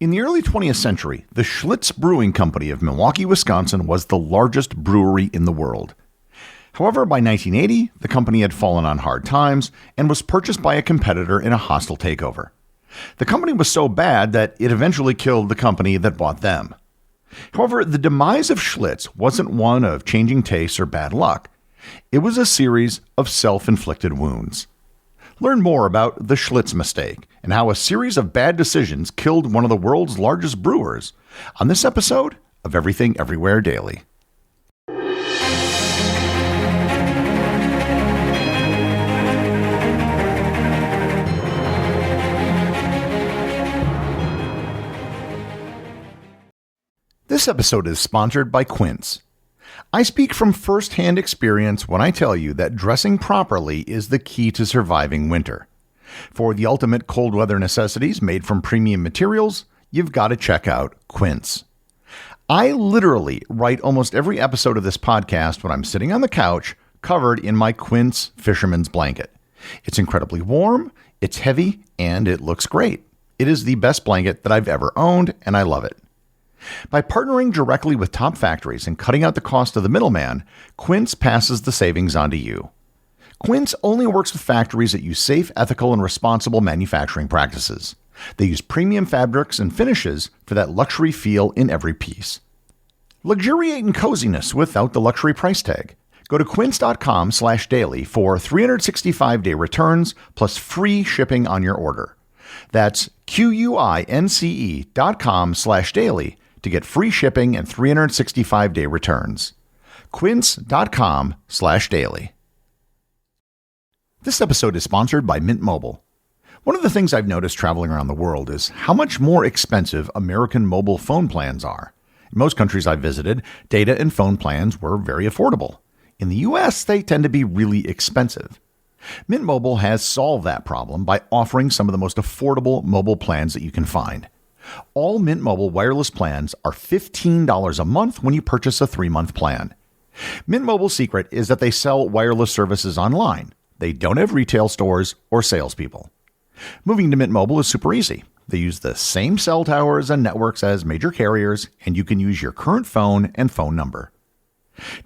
In the early 20th century, the Schlitz Brewing Company of Milwaukee, Wisconsin was the largest brewery in the world. However, by 1980, the company had fallen on hard times and was purchased by a competitor in a hostile takeover. The company was so bad that it eventually killed the company that bought them. However, the demise of Schlitz wasn't one of changing tastes or bad luck. It was a series of self-inflicted wounds. Learn more about the Schlitz Mistake and how a series of bad decisions killed one of the world's largest brewers on this episode of Everything Everywhere Daily. This episode is sponsored by Quince. I speak from first-hand experience when I tell you that dressing properly is the key to surviving winter. For the ultimate cold weather necessities made from premium materials, you've got to check out Quince. I literally write almost every episode of this podcast when I'm sitting on the couch covered in my Quince fisherman's blanket. It's incredibly warm, it's heavy, and it looks great. It is the best blanket that I've ever owned, and I love it. By partnering directly with top factories and cutting out the cost of the middleman, Quince passes the savings on to you. Quince only works with factories that use safe, ethical, and responsible manufacturing practices. They use premium fabrics and finishes for that luxury feel in every piece. Luxuriate in coziness without the luxury price tag. Go to quince.com/daily for 365-day returns plus free shipping on your order. That's QUINCE.com/daily to get free shipping and 365-day returns. Quince.com/daily. This episode is sponsored by Mint Mobile. One of the things I've noticed traveling around the world is how much more expensive American mobile phone plans are. In most countries I've visited, data and phone plans were very affordable. In the US, they tend to be really expensive. Mint Mobile has solved that problem by offering some of the most affordable mobile plans that you can find. All Mint Mobile wireless plans are $15 a month when you purchase a 3-month plan. Mint Mobile's secret is that they sell wireless services online. They don't have retail stores or salespeople. Moving to Mint Mobile is super easy. They use the same cell towers and networks as major carriers, and you can use your current phone and phone number.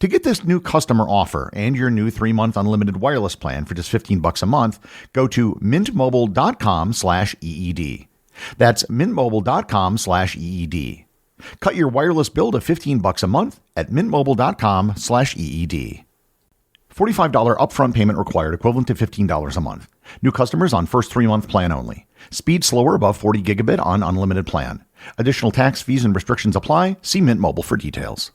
To get this new customer offer and your new 3-month unlimited wireless plan for just $15 a month, go to mintmobile.com/EED. That's mintmobile.com/EED. Cut your wireless bill to $15 a month at mintmobile.com/EED. $45 upfront payment required, equivalent to $15 a month. New customers on first 3-month plan only. Speed slower above 40 gigabit on unlimited plan. Additional tax, fees, and restrictions apply. See Mint Mobile for details.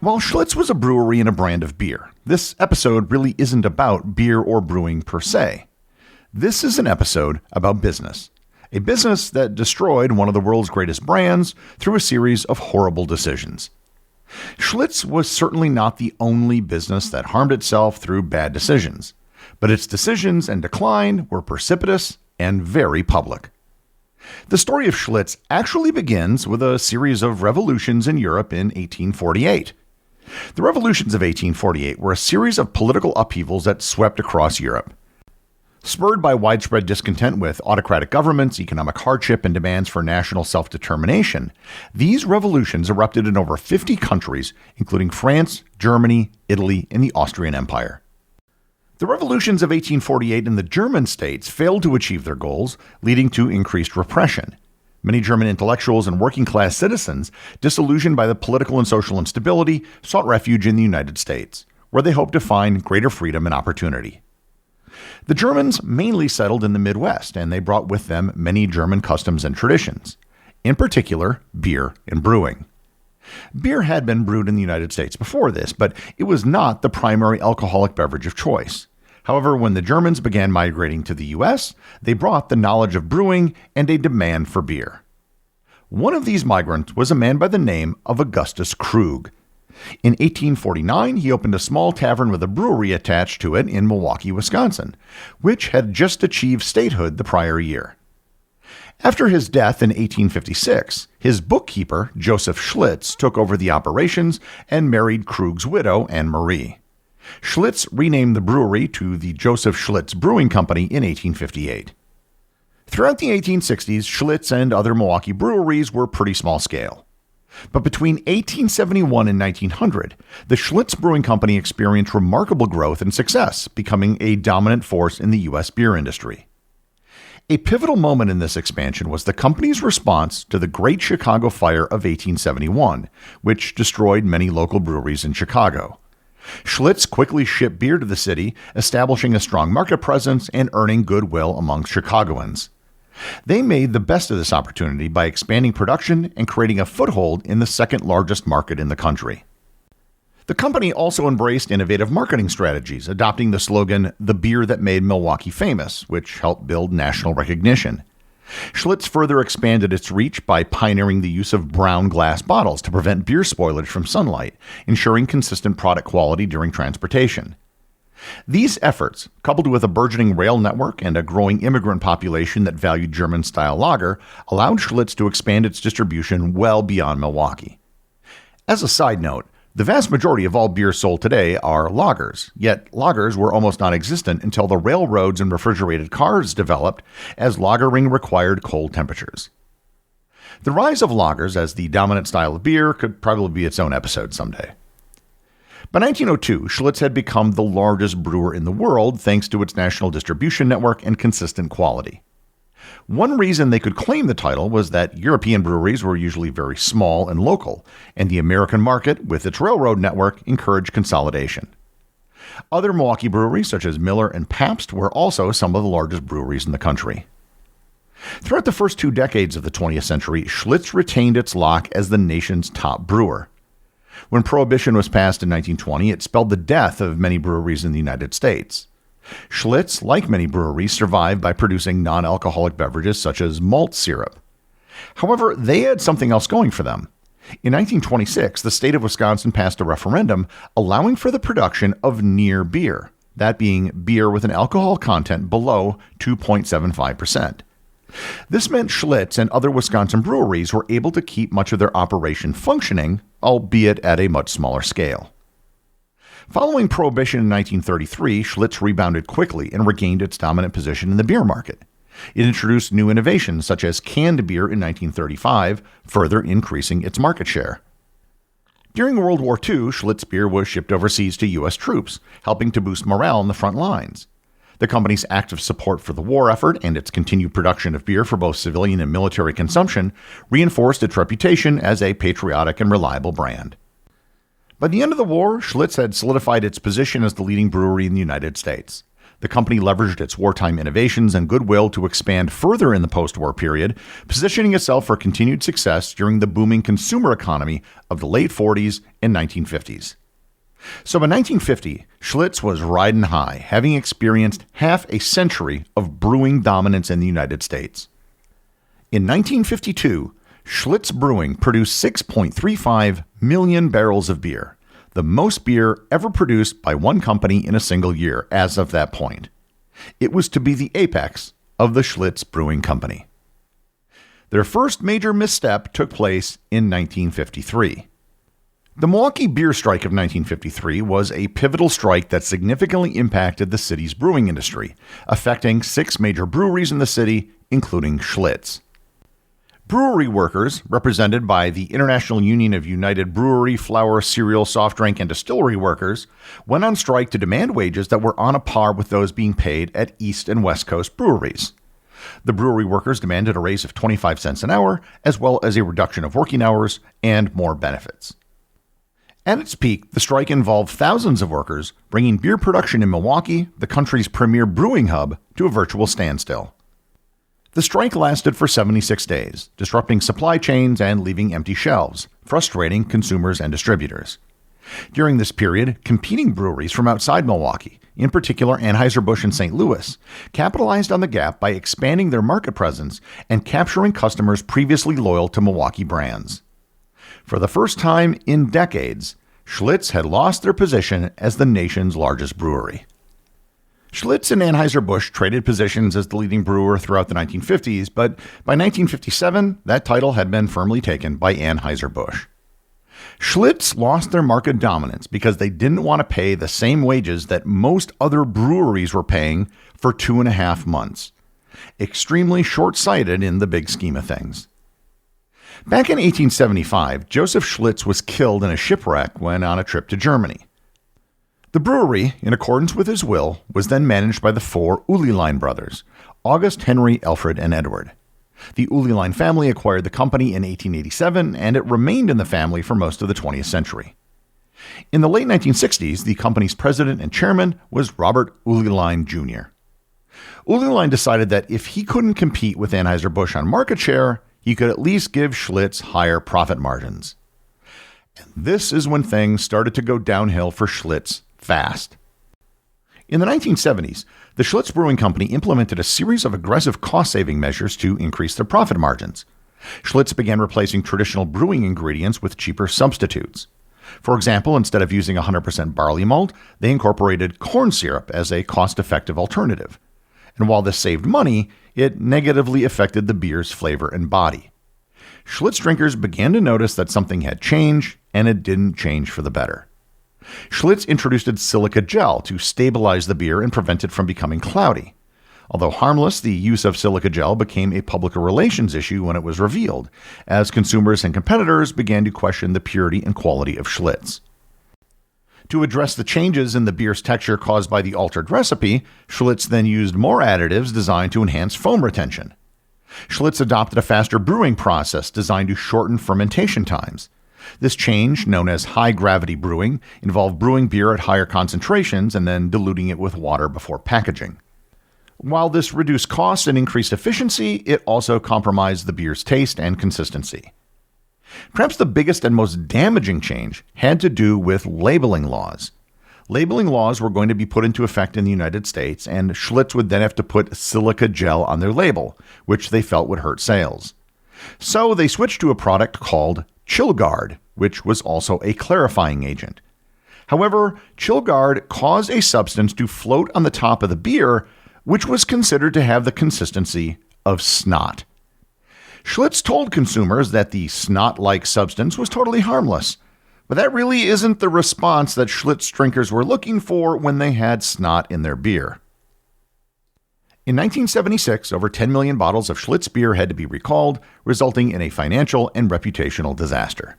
While Schlitz was a brewery and a brand of beer, this episode really isn't about beer or brewing per se. This is an episode about business. A business that destroyed one of the world's greatest brands through a series of horrible decisions. Schlitz was certainly not the only business that harmed itself through bad decisions, but its decisions and decline were precipitous and very public. The story of Schlitz actually begins with a series of revolutions in Europe in 1848. The revolutions of 1848 were a series of political upheavals that swept across Europe. Spurred by widespread discontent with autocratic governments, economic hardship, and demands for national self-determination, these revolutions erupted in over 50 countries, including France, Germany, Italy, and the Austrian Empire. The revolutions of 1848 in the German states failed to achieve their goals, leading to increased repression. Many German intellectuals and working-class citizens, disillusioned by the political and social instability, sought refuge in the United States, where they hoped to find greater freedom and opportunity. The Germans mainly settled in the Midwest, and they brought with them many German customs and traditions, in particular, beer and brewing. Beer had been brewed in the United States before this, but it was not the primary alcoholic beverage of choice. However, when the Germans began migrating to the U.S., they brought the knowledge of brewing and a demand for beer. One of these migrants was a man by the name of Augustus Krug. In 1849, he opened a small tavern with a brewery attached to it in Milwaukee, Wisconsin, which had just achieved statehood the prior year. After his death in 1856, his bookkeeper, Joseph Schlitz, took over the operations and married Krug's widow, Anne Marie. Schlitz renamed the brewery to the Joseph Schlitz Brewing Company in 1858. Throughout the 1860s, Schlitz and other Milwaukee breweries were pretty small scale. But between 1871 and 1900, the Schlitz Brewing Company experienced remarkable growth and success, becoming a dominant force in the U.S. beer industry. A pivotal moment in this expansion was the company's response to the Great Chicago Fire of 1871, which destroyed many local breweries in Chicago. Schlitz quickly shipped beer to the city, establishing a strong market presence and earning goodwill among Chicagoans. They made the best of this opportunity by expanding production and creating a foothold in the second largest market in the country. The company also embraced innovative marketing strategies, adopting the slogan, "The beer that made Milwaukee famous," which helped build national recognition. Schlitz further expanded its reach by pioneering the use of brown glass bottles to prevent beer spoilage from sunlight, ensuring consistent product quality during transportation. These efforts, coupled with a burgeoning rail network and a growing immigrant population that valued German-style lager, allowed Schlitz to expand its distribution well beyond Milwaukee. As a side note, the vast majority of all beers sold today are lagers, yet lagers were almost non-existent until the railroads and refrigerated cars developed, as lagering required cold temperatures. The rise of lagers as the dominant style of beer could probably be its own episode someday. By 1902, Schlitz had become the largest brewer in the world thanks to its national distribution network and consistent quality. One reason they could claim the title was that European breweries were usually very small and local, and the American market, with its railroad network, encouraged consolidation. Other Milwaukee breweries, such as Miller and Pabst, were also some of the largest breweries in the country. Throughout the first 2 decades of the 20th century, Schlitz retained its lock as the nation's top brewer. When Prohibition was passed in 1920, it spelled the death of many breweries in the United States. Schlitz, like many breweries, survived by producing non-alcoholic beverages such as malt syrup. However, they had something else going for them. In 1926, the state of Wisconsin passed a referendum allowing for the production of near beer, that being beer with an alcohol content below 2.75%. This meant Schlitz and other Wisconsin breweries were able to keep much of their operation functioning, albeit at a much smaller scale. Following Prohibition in 1933, Schlitz rebounded quickly and regained its dominant position in the beer market. It introduced new innovations such as canned beer in 1935, further increasing its market share. During World War II, Schlitz beer was shipped overseas to U.S. troops, helping to boost morale on the front lines. The company's active support for the war effort and its continued production of beer for both civilian and military consumption reinforced its reputation as a patriotic and reliable brand. By the end of the war, Schlitz had solidified its position as the leading brewery in the United States. The company leveraged its wartime innovations and goodwill to expand further in the post-war period, positioning itself for continued success during the booming consumer economy of the late 40s and 1950s. So by 1950, Schlitz was riding high, having experienced half a century of brewing dominance in the United States. In 1952, Schlitz Brewing produced 6.35 million barrels of beer, the most beer ever produced by one company in a single year as of that point. It was to be the apex of the Schlitz Brewing Company. Their first major misstep took place in 1953. The Milwaukee beer strike of 1953 was a pivotal strike that significantly impacted the city's brewing industry, affecting 6 major breweries in the city, including Schlitz. Brewery workers, represented by the International Union of United Brewery, Flour, Cereal, Soft Drink, and Distillery Workers, went on strike to demand wages that were on a par with those being paid at East and West Coast breweries. The brewery workers demanded a raise of 25 cents an hour, as well as a reduction of working hours and more benefits. At its peak, the strike involved thousands of workers, bringing beer production in Milwaukee, the country's premier brewing hub, to a virtual standstill. The strike lasted for 76 days, disrupting supply chains and leaving empty shelves, frustrating consumers and distributors. During this period, competing breweries from outside Milwaukee, in particular Anheuser-Busch and St. Louis, capitalized on the gap by expanding their market presence and capturing customers previously loyal to Milwaukee brands. For the first time in decades, Schlitz had lost their position as the nation's largest brewery. Schlitz and Anheuser-Busch traded positions as the leading brewer throughout the 1950s, but by 1957, that title had been firmly taken by Anheuser-Busch. Schlitz lost their market dominance because they didn't want to pay the same wages that most other breweries were paying for 2.5 months. Extremely short-sighted in the big scheme of things. Back in 1875, Joseph Schlitz was killed in a shipwreck when on a trip to Germany. The brewery, in accordance with his will, was then managed by the 4 Uliline brothers, August, Henry, Alfred, and Edward. The Uliline family acquired the company in 1887, and it remained in the family for most of the 20th century. In the late 1960s, the company's president and chairman was Robert Uliline Jr. Uliline decided that if he couldn't compete with Anheuser-Busch on market share, he could at least give Schlitz higher profit margins. And this is when things started to go downhill for Schlitz fast. In the 1970s, the Schlitz Brewing Company implemented a series of aggressive cost-saving measures to increase their profit margins. Schlitz began replacing traditional brewing ingredients with cheaper substitutes. For example, instead of using 100% barley malt, they incorporated corn syrup as a cost-effective alternative. And while this saved money, it negatively affected the beer's flavor and body. Schlitz drinkers began to notice that something had changed, and it didn't change for the better. Schlitz introduced silica gel to stabilize the beer and prevent it from becoming cloudy. Although harmless, the use of silica gel became a public relations issue when it was revealed, as consumers and competitors began to question the purity and quality of Schlitz. To address the changes in the beer's texture caused by the altered recipe, Schlitz then used more additives designed to enhance foam retention. Schlitz adopted a faster brewing process designed to shorten fermentation times. This change, known as high-gravity brewing, involved brewing beer at higher concentrations and then diluting it with water before packaging. While this reduced costs and increased efficiency, it also compromised the beer's taste and consistency. Perhaps the biggest and most damaging change had to do with labeling laws. Labeling laws were going to be put into effect in the United States, and Schlitz would then have to put silica gel on their label, which they felt would hurt sales. So they switched to a product called ChillGuard, which was also a clarifying agent. However, ChillGuard caused a substance to float on the top of the beer, which was considered to have the consistency of snot. Schlitz told consumers that the snot-like substance was totally harmless, but that really isn't the response that Schlitz drinkers were looking for when they had snot in their beer. In 1976, over 10 million bottles of Schlitz beer had to be recalled, resulting in a financial and reputational disaster.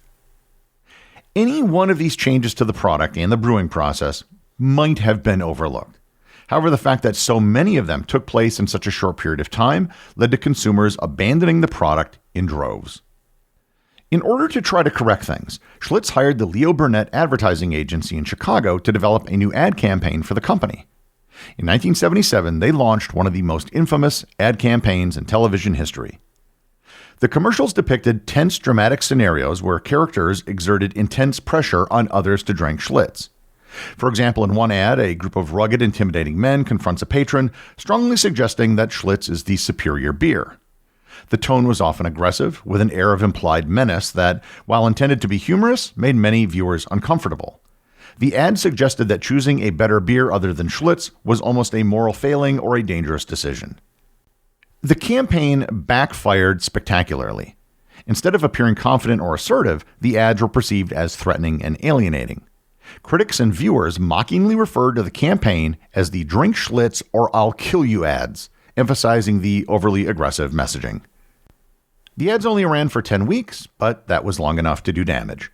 Any one of these changes to the product and the brewing process might have been overlooked. However, the fact that so many of them took place in such a short period of time led to consumers abandoning the product in droves. In order to try to correct things, Schlitz hired the Leo Burnett advertising agency in Chicago to develop a new ad campaign for the company. In 1977, they launched one of the most infamous ad campaigns in television history. The commercials depicted tense, dramatic scenarios where characters exerted intense pressure on others to drink Schlitz. For example, in one ad, a group of rugged, intimidating men confronts a patron, strongly suggesting that Schlitz is the superior beer. The tone was often aggressive, with an air of implied menace that, while intended to be humorous, made many viewers uncomfortable. The ad suggested that choosing a better beer other than Schlitz was almost a moral failing or a dangerous decision. The campaign backfired spectacularly. Instead of appearing confident or assertive, the ads were perceived as threatening and alienating. Critics and viewers mockingly referred to the campaign as the Drink Schlitz or I'll Kill You ads, emphasizing the overly aggressive messaging. The ads only ran for 10 weeks, but that was long enough to do damage.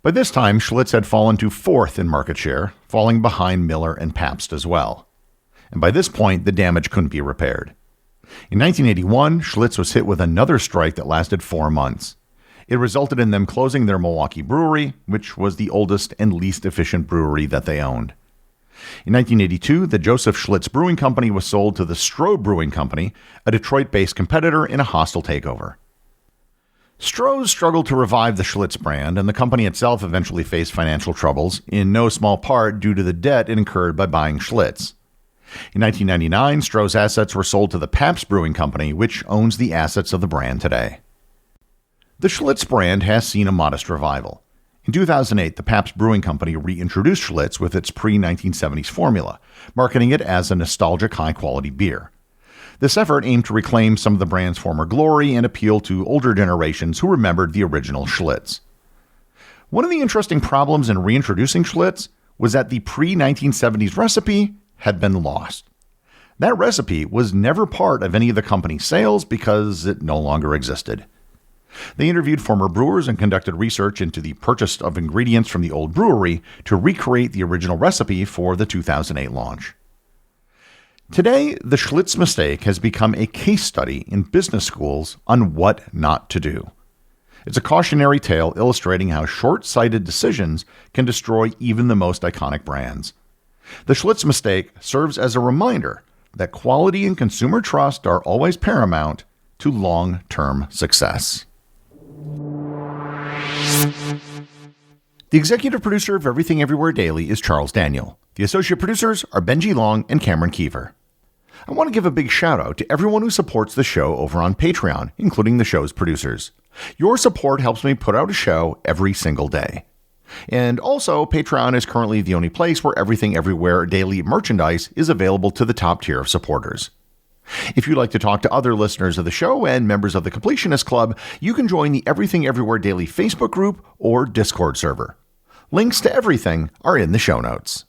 By this time, Schlitz had fallen to 4th in market share, falling behind Miller and Pabst as well. And by this point, the damage couldn't be repaired. In 1981, Schlitz was hit with another strike that lasted 4 months. It resulted in them closing their Milwaukee brewery, which was the oldest and least efficient brewery that they owned. In 1982, the Joseph Schlitz Brewing Company was sold to the Stroh Brewing Company, a Detroit-based competitor in a hostile takeover. Stroh struggled to revive the Schlitz brand, and the company itself eventually faced financial troubles, in no small part due to the debt it incurred by buying Schlitz. In 1999, Stroh's assets were sold to the Pabst Brewing Company, which owns the assets of the brand today. The Schlitz brand has seen a modest revival. In 2008, the Pabst Brewing Company reintroduced Schlitz with its pre-1970s formula, marketing it as a nostalgic high-quality beer. This effort aimed to reclaim some of the brand's former glory and appeal to older generations who remembered the original Schlitz. One of the interesting problems in reintroducing Schlitz was that the pre-1970s recipe had been lost. That recipe was never part of any of the company's sales because it no longer existed. They interviewed former brewers and conducted research into the purchase of ingredients from the old brewery to recreate the original recipe for the 2008 launch. Today, the Schlitz Mistake has become a case study in business schools on what not to do. It's a cautionary tale illustrating how short-sighted decisions can destroy even the most iconic brands. The Schlitz Mistake serves as a reminder that quality and consumer trust are always paramount to long-term success. The executive producer of Everything Everywhere Daily is Charles Daniel. The associate producers are Benji Long and Cameron Kieffer. I want to give a big shout out to everyone who supports the show over on Patreon, including the show's producers. Your support helps me put out a show every single day. And also, Patreon is currently the only place where Everything Everywhere Daily merchandise is available to the top tier of supporters. If you'd like to talk to other listeners of the show and members of the Completionist Club, you can join the Everything Everywhere Daily Facebook group or Discord server. Links to everything are in the show notes.